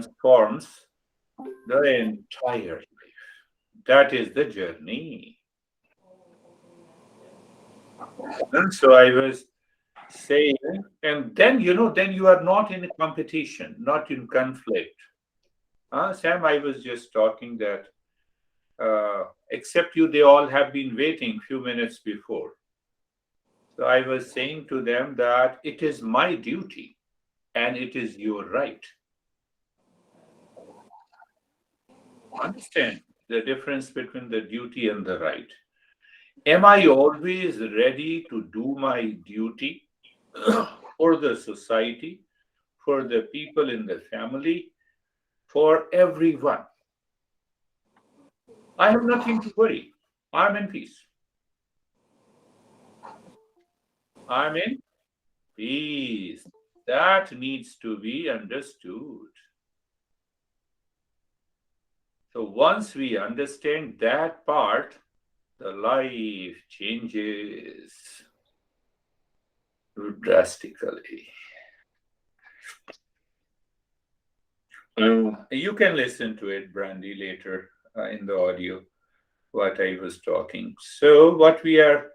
transforms the entire life. That is the journey. And so I was saying, and then, then you are not in a competition, not in conflict. Sam, I was just talking that except you, they all have been waiting few minutes before. So I was saying to them that it is my duty and it is your right. Understand the difference between the duty and the right. Am I always ready to do my duty for the society, for the people in the family, for everyone? I have nothing to worry. I'm in peace. I'm in peace. That needs to be understood. So once we understand that part, the life changes drastically. You can listen to it, Brandy, later in the audio, what I was talking. So, what we are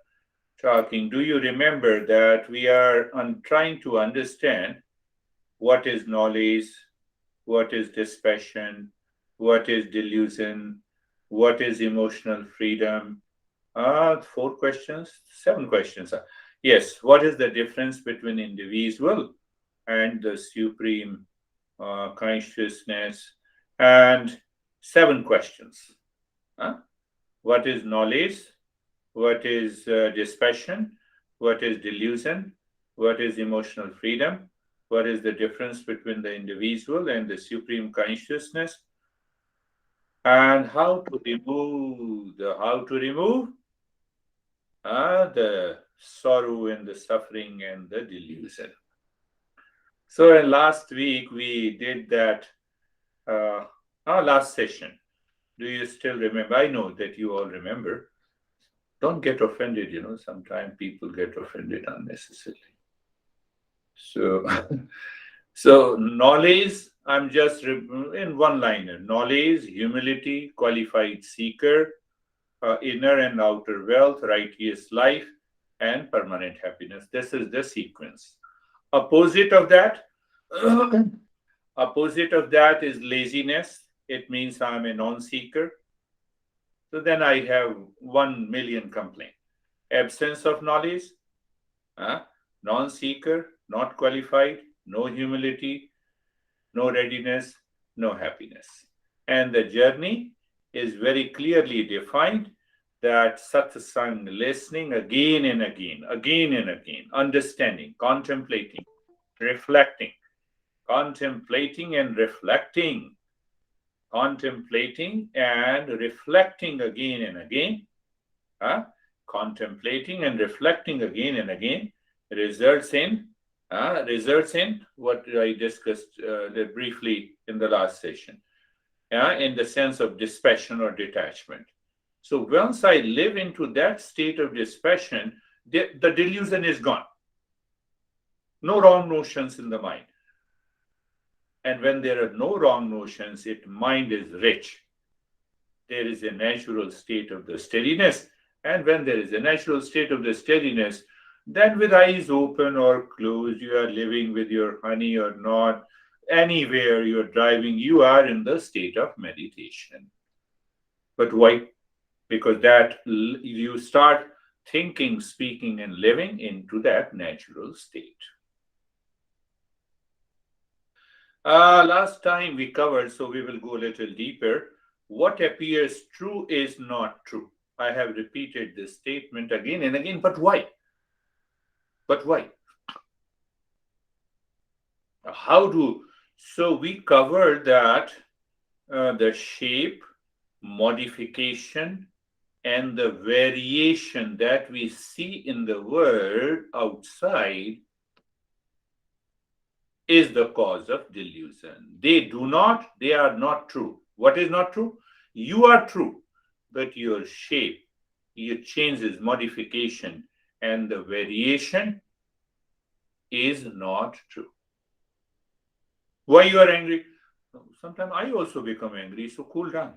talking, do you remember that we are trying to understand what is knowledge, what is dispassion, what is delusion, what is emotional freedom? 4 questions, 7 questions. Yes, what is the difference between individual and the supreme consciousness? And 7 questions. What is knowledge? What is dispassion? What is delusion? What is emotional freedom? What is the difference between the individual and the supreme consciousness? And how to remove the sorrow and the suffering and the delusion. So last week we did that last session. Do you still remember? I know that you all remember. Don't get offended, sometimes people get offended unnecessarily. So so knowledge, I'm just in one liner. Knowledge, humility, qualified seeker, inner and outer wealth, righteous life, and permanent happiness. This is the sequence. Opposite of that, opposite of that is laziness. It means I'm a non-seeker. So then I have 1 million complaints. Absence of knowledge, non-seeker, not qualified, no humility, no readiness, no happiness. And the journey is very clearly defined, that satsang, listening again and again, understanding, contemplating, reflecting, contemplating and reflecting again and again, contemplating and reflecting again and again results in what I discussed briefly in the last session, in the sense of dispassion or detachment. So once I live into that state of dispassion, the delusion is gone. No wrong notions in the mind. And when there are no wrong notions, mind is rich. There is a natural state of the steadiness. And when there is a natural state of the steadiness, then with eyes open or closed, you are living with your honey or not, anywhere you're driving, you are in the state of meditation. But why? Because that you start thinking, speaking, and living into that natural state. Last time we covered, so we will go a little deeper. What appears true is not true. I have repeated this statement again and again, but why? But why? So we covered that the shape, modification, and the variation that we see in the world outside is the cause of delusion. They are not true. What is not true? You are true, but your shape, your changes, modification, and the variation is not true. Why you are angry? Sometimes I also become angry, so cool down.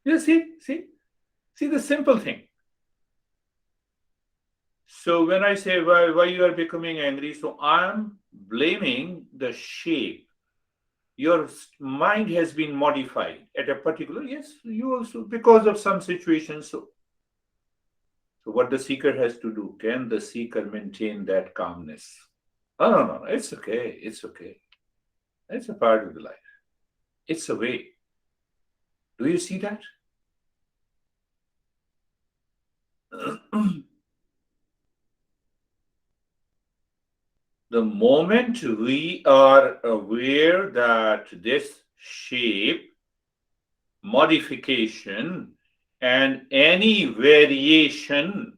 You see the simple thing. So when I say why you are becoming angry, so I'm blaming the shape. Your mind has been modified at a particular, yes, you also, because of some situation. So what the seeker has to do, can the seeker maintain that calmness? Oh, no, it's okay. It's okay. It's a part of the life. It's a way. Do you see that? The moment we are aware that this shape, modification, and any variation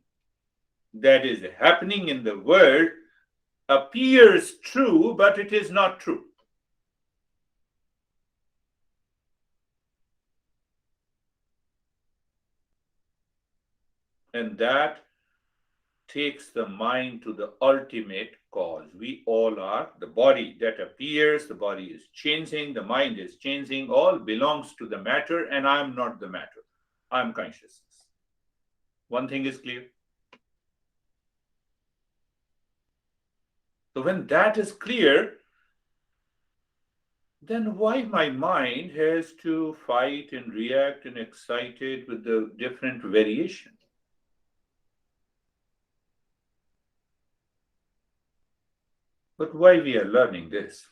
that is happening in the world appears true, but it is not true. And that takes the mind to the ultimate cause. We all are the body that appears, the body is changing, the mind is changing, all belongs to the matter, and I'm not the matter. I'm consciousness. One thing is clear. So when that is clear, then why my mind has to fight and react and excited with the different variation? But why we are learning this?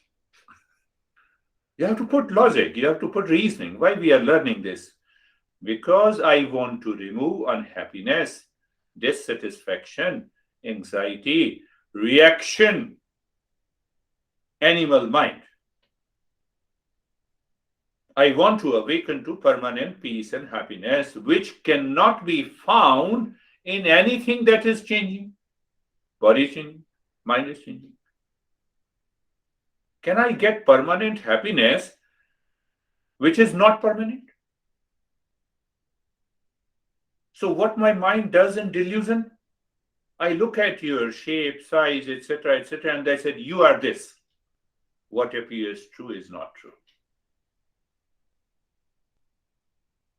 You have to put logic, you have to put reasoning. Why we are learning this? Because I want to remove unhappiness, dissatisfaction, anxiety, reaction, animal mind. I want to awaken to permanent peace and happiness, which cannot be found in anything that is changing. Body is changing, mind is changing. Can I get permanent happiness which is not permanent? So, what my mind does in delusion, I look at your shape, size, etc., and I said, you are this. What appears true is not true.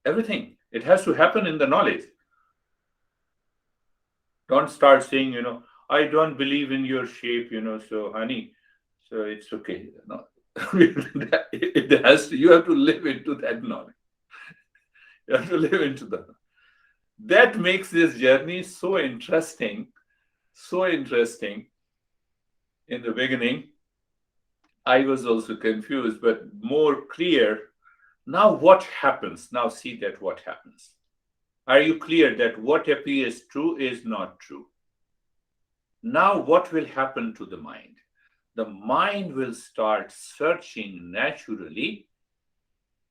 Everything. It has to happen in the knowledge. Don't start saying, I don't believe in your shape, so honey, so it's okay. No. It has to, you have to live into that knowledge. You have to live into that. That makes this journey so interesting. So interesting. In the beginning, I was also confused, but more clear. Now, what happens? Now, see that what happens. Are you clear that what appears true is not true? Now, what will happen to the mind? The mind will start searching naturally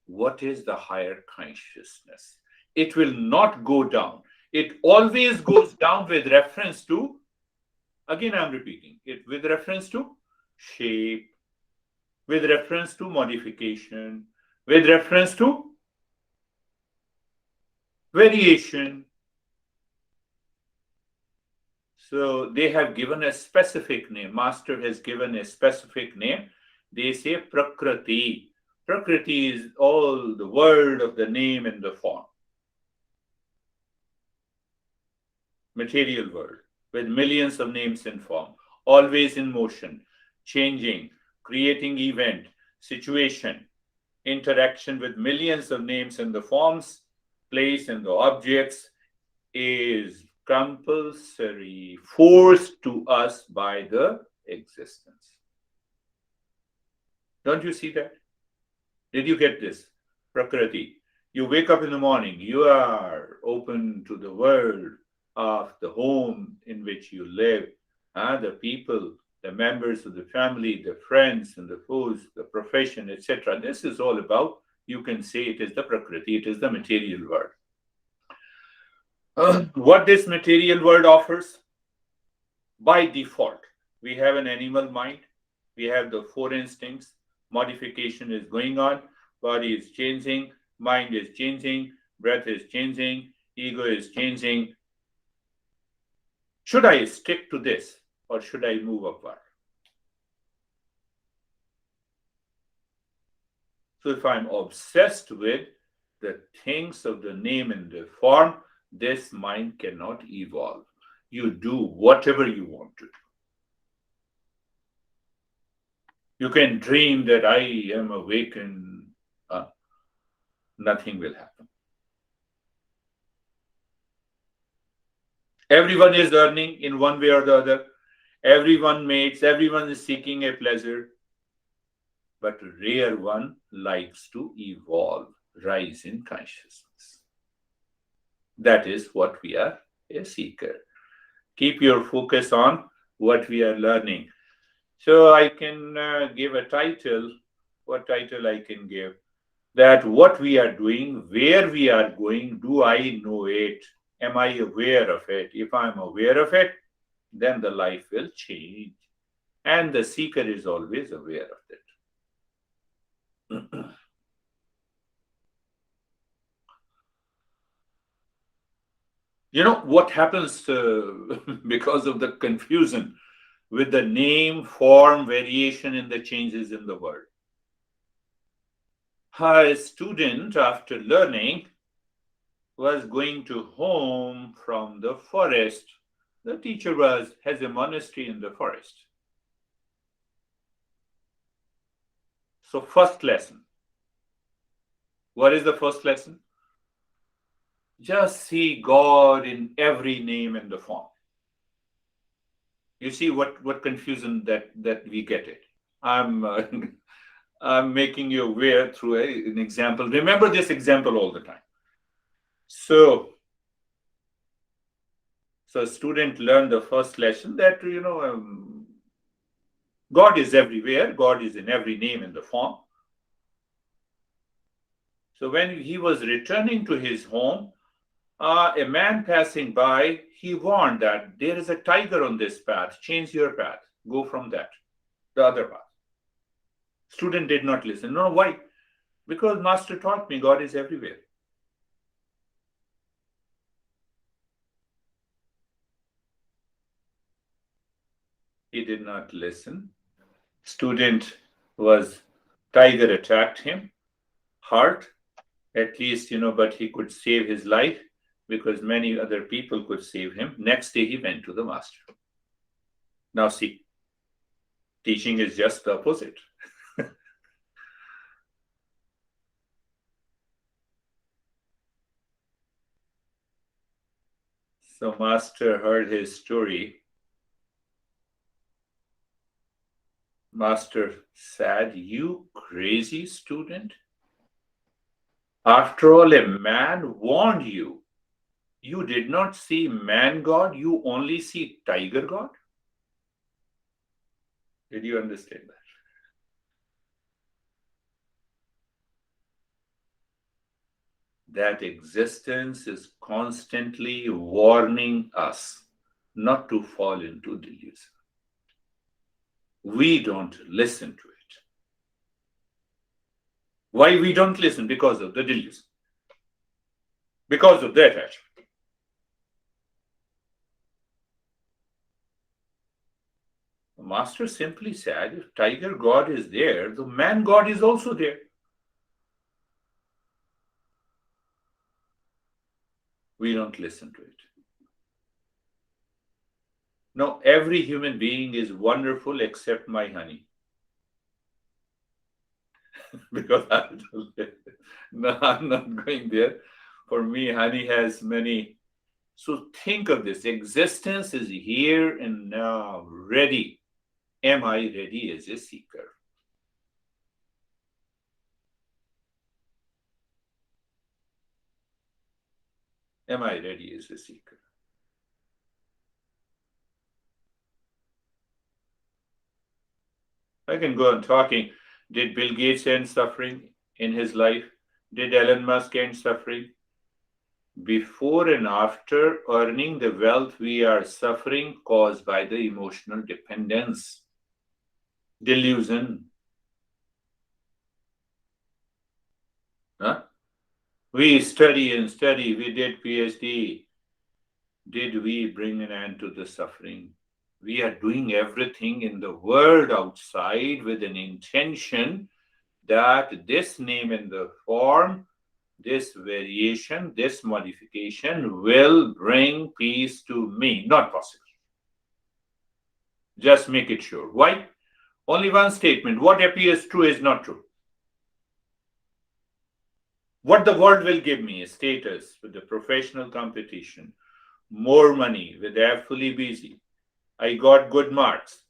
what is the higher consciousness. It will not go down. It always goes down with reference to, again, I'm repeating it, with reference to shape, with reference to modification, with reference to variation. So they have given a specific name. Master has given a specific name. They say Prakriti. Prakriti is all the word of the name and the form. Material world with millions of names and form, always in motion, changing, creating event, situation, interaction with millions of names and the forms, place and the objects is compulsory, forced to us by the existence. Don't you see that? Did you get this? Prakriti. You wake up in the morning, you are open to the world of the home in which you live, the people, the members of the family, the friends and the foes, the profession, etc. This is all about, you can say it is the Prakriti, it is the material world. What this material world offers? By default, we have an animal mind, we have the four instincts, modification is going on, body is changing, mind is changing, breath is changing, ego is changing. Should I stick to this or should I move upward? So if I'm obsessed with the things of the name and the form, this mind cannot evolve. You do whatever you want to do. You can dream that I am awakened. Nothing will happen. Everyone is earning in one way or the other. Everyone mates, everyone is seeking a pleasure. But rare one likes to evolve, rise in consciousness. That is what we are, a seeker. Keep your focus on what we are learning. So I can give a title. What title I can give? That what we are doing, where we are going, do I know it? Am I aware of it? If I'm aware of it, then the life will change. And the seeker is always aware of it. You know what happens because of the confusion with the name, form, variation in the changes in the world. A student, after learning, was going to home from the forest. The teacher has a monastery in the forest. So first lesson. What is the first lesson? Just see God in every name and the form. You see what confusion that we get it. I'm making you aware through an example. Remember this example all the time. So student learned the first lesson that God is everywhere. God is in every name and the form. So when he was returning to his home, a man passing by, he warned that there is a tiger on this path. Change your path. Go from that, the other path. Student did not listen. No, why? Because Master taught me God is everywhere. He did not listen. Student tiger attacked him, hurt, at least, but he could save his life because many other people could save him. Next day, he went to the master. Now, see, teaching is just the opposite. So, master heard his story. Master said, "You crazy student. After all, a man warned you. You did not see man God, you only see tiger God." Did you understand that? That existence is constantly warning us not to fall into delusion. We don't listen to it. Why we don't listen? Because of the delusion. Because of the attachment. The master simply said, if tiger God is there, the man God is also there. We don't listen to it. No, every human being is wonderful except my honey. Because no, I'm not going there. For me, honey has many. So think of this. Existence is here and now, ready. Am I ready as a seeker? Am I ready as a seeker? I can go on talking. Did Bill Gates end suffering in his life? Did Elon Musk end suffering? Before and after earning the wealth, we are suffering caused by the emotional dependence, delusion. Huh? We study and study. We did PhD. Did we bring an end to the suffering? We are doing everything in the world outside with an intention that this name and the form, this variation, this modification will bring peace to me. Not possible. Just make it sure. Why? Only one statement. What appears true is not true. What the world will give me is status with the professional competition, more money with the fully busy. I got good marks,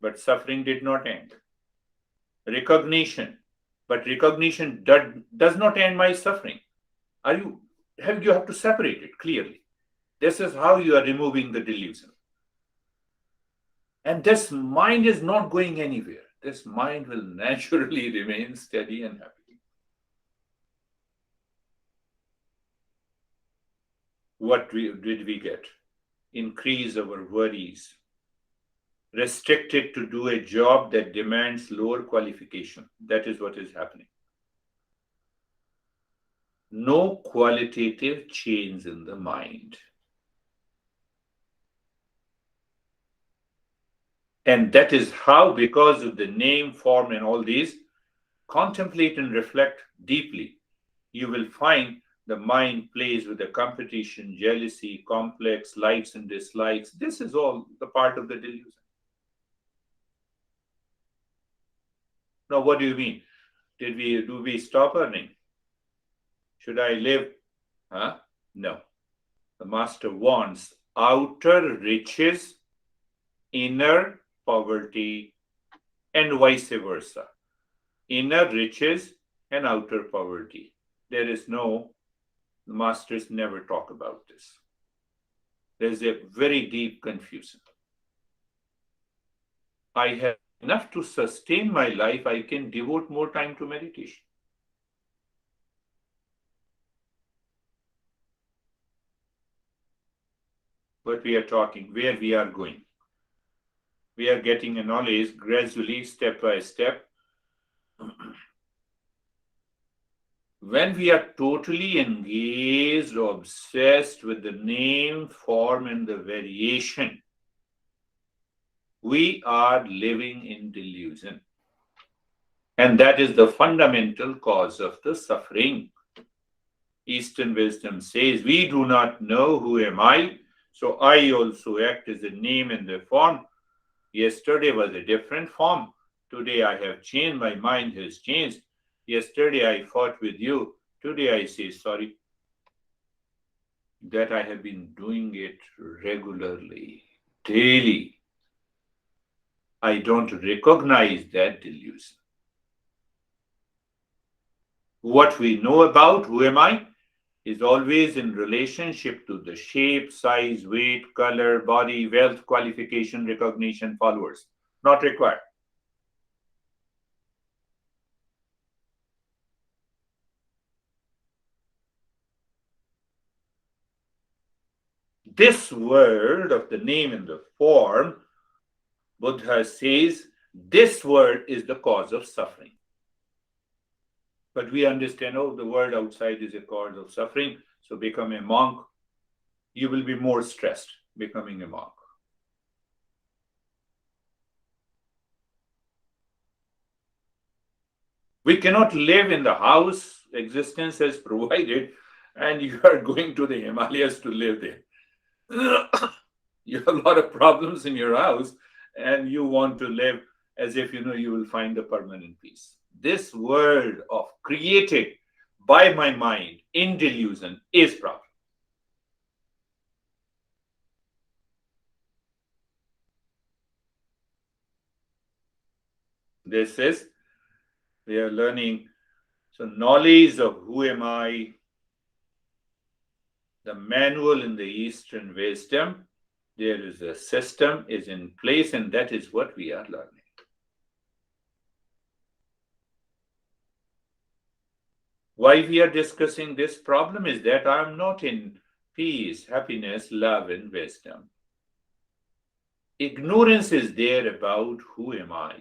but suffering did not end. Recognition, but recognition does not end my suffering. You have to separate it clearly. This is how you are removing the delusion. And this mind is not going anywhere. This mind will naturally remain steady and happy. What did we get? Increase our worries, restricted to do a job that demands lower qualification. That is what is happening. No qualitative change in the mind. And that is how, because of the name, form, and all these, contemplate and reflect deeply. You will find the mind plays with the competition, jealousy, complex, likes and dislikes. This is all the part of the delusion. Now, what do you mean? Do we stop earning? Should I live? No. The master wants outer riches, inner poverty, and vice versa. Inner riches and outer poverty. The masters never talk about this. There's a very deep confusion. I have enough to sustain my life, I can devote more time to meditation. But we are talking where we are going. We are getting a knowledge gradually, step by step. When we are totally engaged, obsessed with the name, form, and the variation, we are living in delusion. And that is the fundamental cause of the suffering. Eastern wisdom says, we do not know who am I, so I also act as a name and the form. Yesterday was a different form. Today I have changed, my mind has changed. Yesterday I fought with you. Today I say sorry. That I have been doing it regularly, daily. I don't recognize that delusion. What we know about who am I is always in relationship to the shape, size, weight, color, body, wealth, qualification, recognition, followers. Not required. This world of the name and the form, Buddha says, this world is the cause of suffering. But we understand, the world outside is a cause of suffering, so become a monk. You will be more stressed becoming a monk. We cannot live in the house existence has provided, and you are going to the Himalayas to live there. You have a lot of problems in your house, and you want to live as if you will find a permanent peace. This world of created by my mind in delusion is problem. This is, we are learning, so knowledge of who am I, the manual in the Eastern wisdom, there is a system is in place, and that is what we are learning. Why we are discussing this problem is that I am not in peace, happiness, love, and wisdom. Ignorance is there about who am I.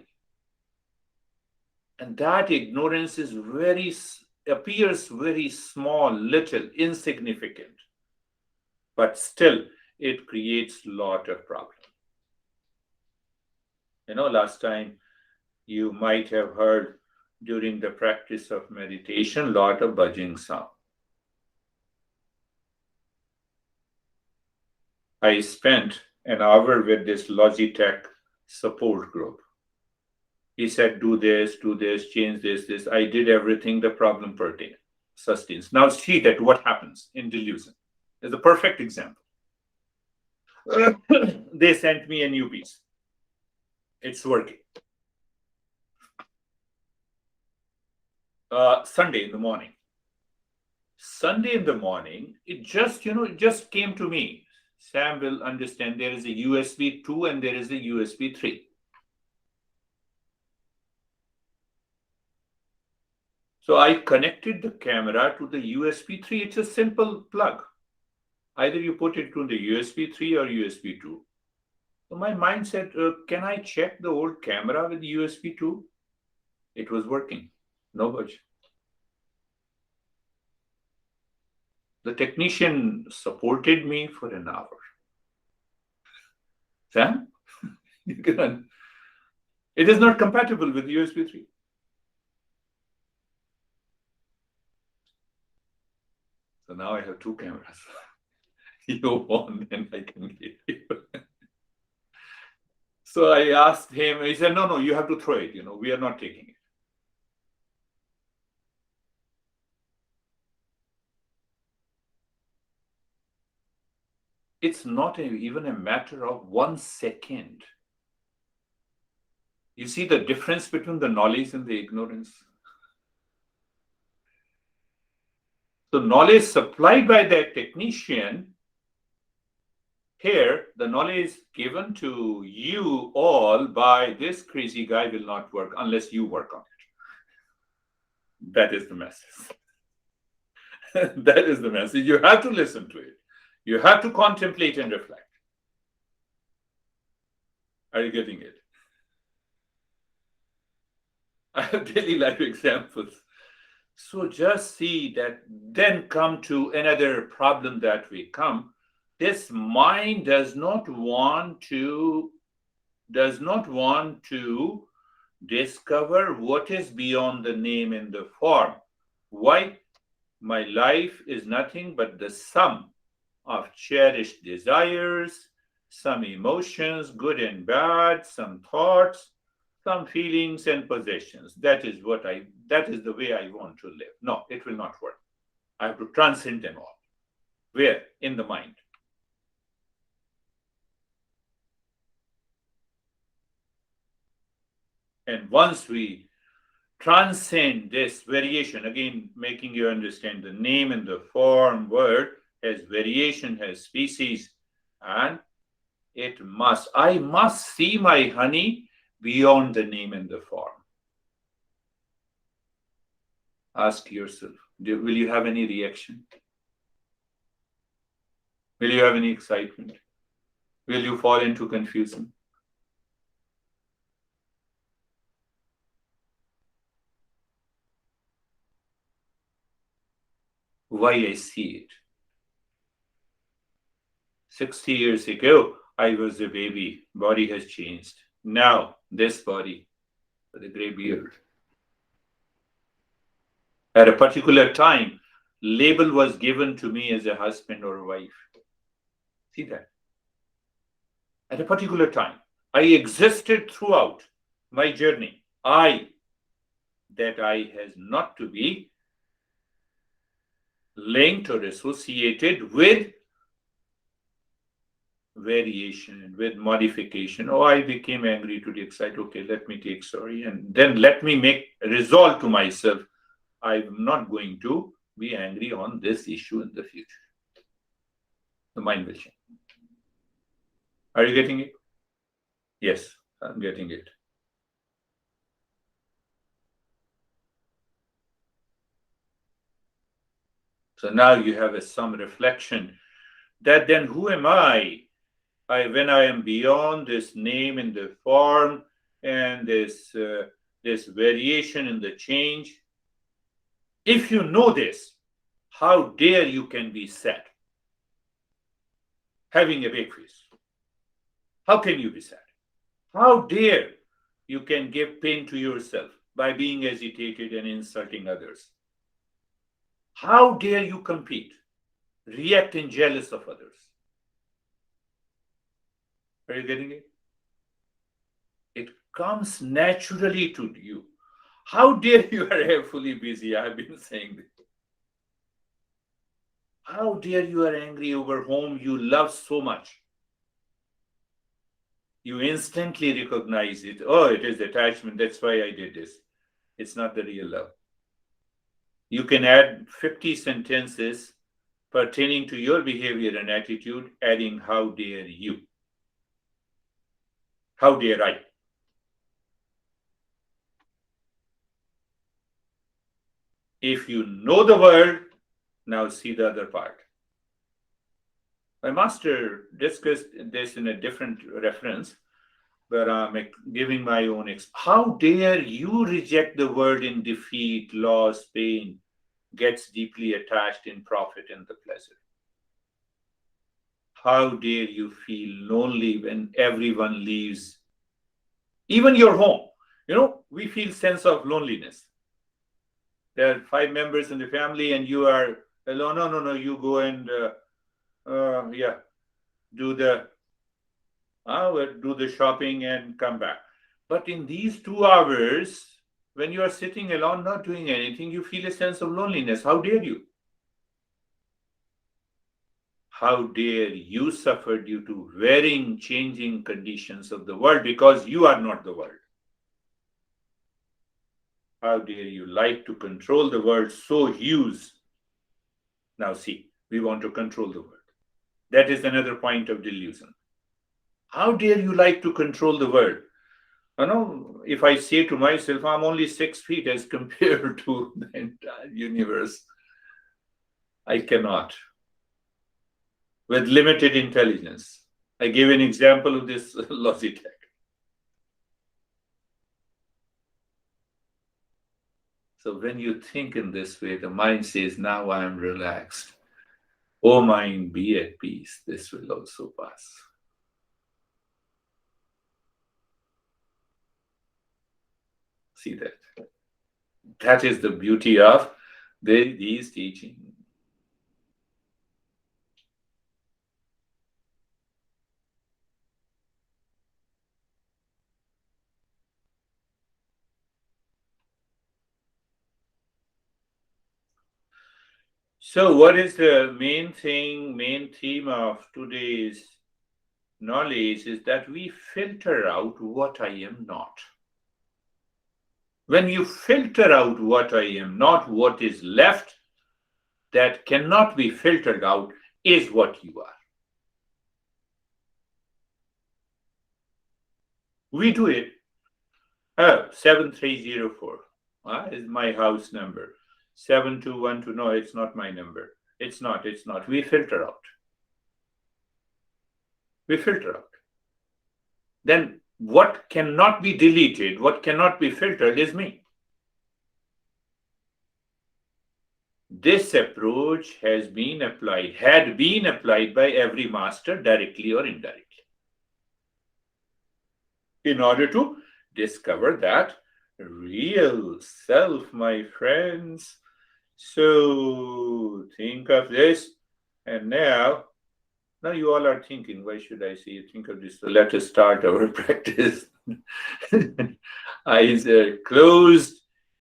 And that ignorance is appears very small, little, insignificant. But still, it creates a lot of problems. Last time you might have heard during the practice of meditation, lot of buzzing sound. I spent an hour with this Logitech support group. He said, do this, change this. I did everything, the problem sustains. Now see that what happens in delusion. Is a perfect example. They sent me a new piece. It's working. Sunday in the morning. It just came to me. Sam will understand there is a USB 2 and there is a USB 3. So I connected the camera to the USB 3. It's a simple plug. Either you put it to the USB 3 or USB 2. So my mind said, can I check the old camera with USB 2? It was working. No budge. The technician supported me for an hour. Sam, it is not compatible with USB 3. So now I have two cameras. You want, then I can give you. So I asked him, he said, no, you have to throw it. We are not taking it. It's not even a matter of 1 second. You see the difference between the knowledge and the ignorance? So knowledge supplied by that technician, here the knowledge given to you all by this crazy guy will not work unless you work on it. That is the message. That is the message. You have to listen to it. You have to contemplate and reflect. Are you getting it? I have daily life examples. So just see that, then come to another problem that we come. This mind does not want to discover what is beyond the name and the form. Why? My life is nothing but the sum of cherished desires, some emotions, good and bad, some thoughts, some feelings and possessions. That is the way I want to live. No, it will not work. I have to transcend them all. Where? In the mind. And once we transcend this variation, again, making you understand the name and the form word has variation, has species, and I must see my honey beyond the name and the form. Ask yourself, will you have any reaction? Will you have any excitement? Will you fall into confusion? Why I see it? 60 years ago, I was a baby. Body has changed. Now, this body, with a gray beard. At a particular time, label was given to me as a husband or a wife. See that? At a particular time, I existed throughout my journey. That I has not to be linked or associated with variation, with modification. Oh, I became angry today, excited. Okay, let me take sorry. And then let me make a resolve to myself. I'm not going to be angry on this issue in the future. The mind will change. Are you getting it? Yes, I'm getting it. So now you have some reflection that then who am I? When I am beyond this name and the form and this variation in the change. If you know this, how dare you can be sad? Having a big face. How can you be sad? How dare you can give pain to yourself? by being agitated and insulting others. How dare you compete, react and jealous of others? Are you getting it? It comes naturally to you. How dare you are fully busy? I've been saying this. How dare you are angry over whom you love so much? You instantly recognize it. Oh, it is attachment. That's why I did this. It's not the real love. You can add 50 sentences pertaining to your behavior and attitude, adding, how dare you? How dare I? If you know the word, now see the other part. My master discussed this in a different reference, but I'm giving my own. How dare you reject the word in defeat, loss, pain, gets deeply attached in profit and the pleasure? How dare you feel lonely when everyone leaves, even your home? We feel sense of loneliness. There are 5 members in the family and you are alone. No, you go and do the shopping and come back. But in these 2 hours, when you are sitting alone, not doing anything, you feel a sense of loneliness. How dare you? How dare you suffer due to varying, changing conditions of the world because you are not the world? How dare you like to control the world so huge? Now see, we want to control the world. That is another point of delusion. How dare you like to control the world? If I say to myself, I'm only 6 feet as compared to the entire universe, I cannot. With limited intelligence. I gave an example of this Logitech. So when you think in this way, the mind says, now I am relaxed. O mind, be at peace. This will also pass. See that? That is the beauty of these teachings. So what is the main theme of today's knowledge is that we filter out what I am not. When you filter out what I am not, what is left that cannot be filtered out is what you are. We do it. 7304 is my house number. 7212, no, it's not my number. It's not. We filter out. Then what cannot be deleted, what cannot be filtered is me. This approach had been applied by every master directly or indirectly in order to discover that real self, my friends. So think of this, and now you all are thinking, why should I say think of this? So let us start our practice. Eyes are closed.